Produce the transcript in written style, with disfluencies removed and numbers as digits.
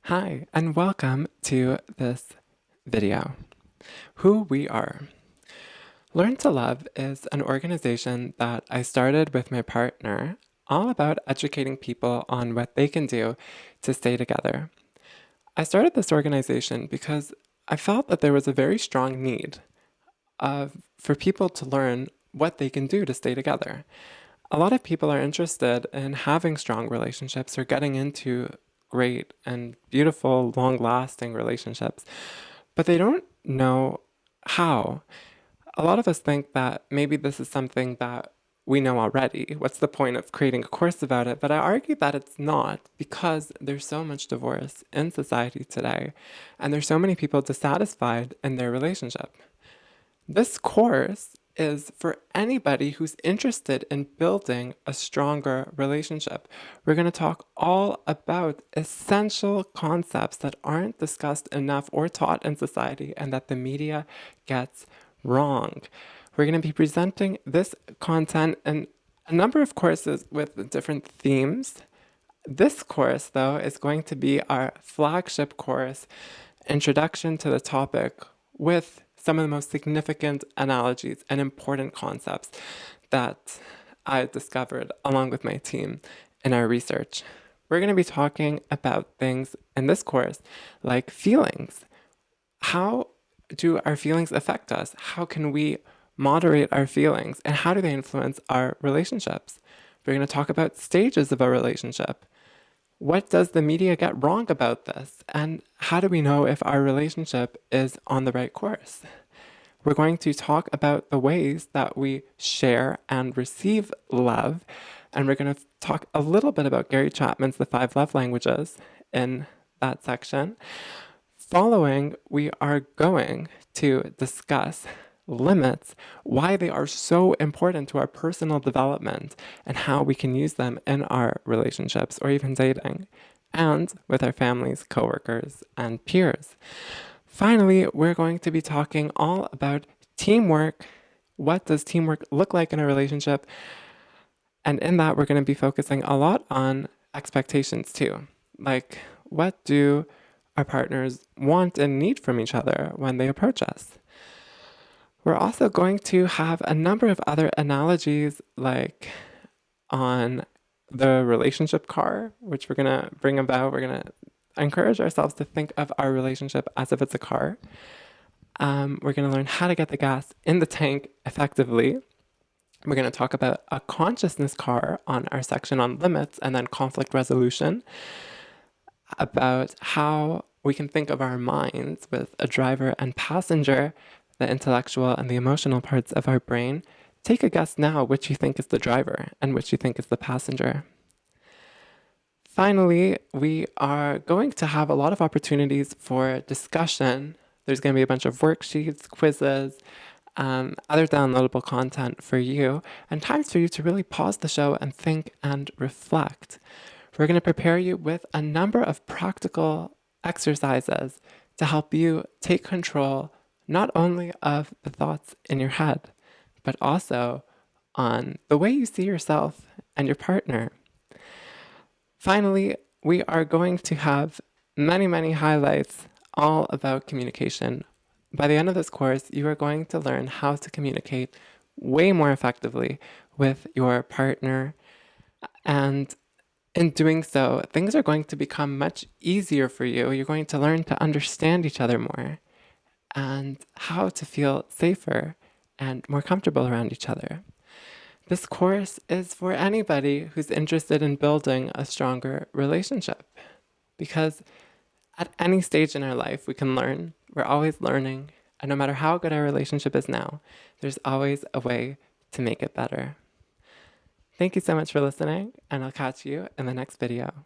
Hi, and welcome to this video. Who we are. Learn2Love is an organization that I started with my partner, all about educating people on what they can do to stay together. I started this organization because I felt that there was a very strong need for people to learn what they can do to stay together. A lot of people are interested in having strong relationships or getting into great and beautiful, long-lasting relationships, but they don't know how. A lot of us think that maybe this is something that we know already. What's the point of creating a course about it? But I argue that it's not, because there's so much divorce in society today, and there's so many people dissatisfied in their relationship. This course is for anybody who's interested in building a stronger relationship. We're going to talk all about essential concepts that aren't discussed enough or taught in society and that the media gets wrong. We're going to be presenting this content in a number of courses with different themes. This course, though, is going to be our flagship course, Introduction to the Topic, with some of the most significant analogies and important concepts that I discovered along with my team in our research. We're going to be talking about things in this course like feelings. How do our feelings affect us? How can we moderate our feelings? And how do they influence our relationships? We're going to talk about stages of a relationship. What does the media get wrong about this? And how do we know if our relationship is on the right course? We're going to talk about the ways that we share and receive love. And we're going to talk a little bit about Gary Chapman's The 5 Love Languages in that section. Following, we are going to discuss limits, why they are so important to our personal development, and how we can use them in our relationships or even dating, and with our families, coworkers, and peers. Finally, we're going to be talking all about teamwork. What does teamwork look like in a relationship? And in that, we're going to be focusing a lot on expectations too. Like, what do our partners want and need from each other when they approach us? We're also going to have a number of other analogies, like on the relationship car, which we're going to bring about. We're going to encourage ourselves to think of our relationship as if it's a car. We're going to learn how to get the gas in the tank effectively. We're going to talk about a consciousness car on our section on limits, and then conflict resolution, about how we can think of our minds with a driver and passenger, the intellectual and the emotional parts of our brain. Take a guess now which you think is the driver and which you think is the passenger. Finally, we are going to have a lot of opportunities for discussion. There's going to be a bunch of worksheets, quizzes, other downloadable content for you, and times for you to really pause the show and think and reflect. We're going to prepare you with a number of practical exercises to help you take control not only of the thoughts in your head, but also on the way you see yourself and your partner. Finally, we are going to have many, many highlights all about communication. By the end of this course, you are going to learn how to communicate way more effectively with your partner. And in doing so, things are going to become much easier for you. You're going to learn to understand each other more and how to feel safer and more comfortable around each other. This course is for anybody who's interested in building a stronger relationship, because at any stage in our life, we can learn. We're always learning. And no matter how good our relationship is now, there's always a way to make it better. Thank you so much for listening, and I'll catch you in the next video.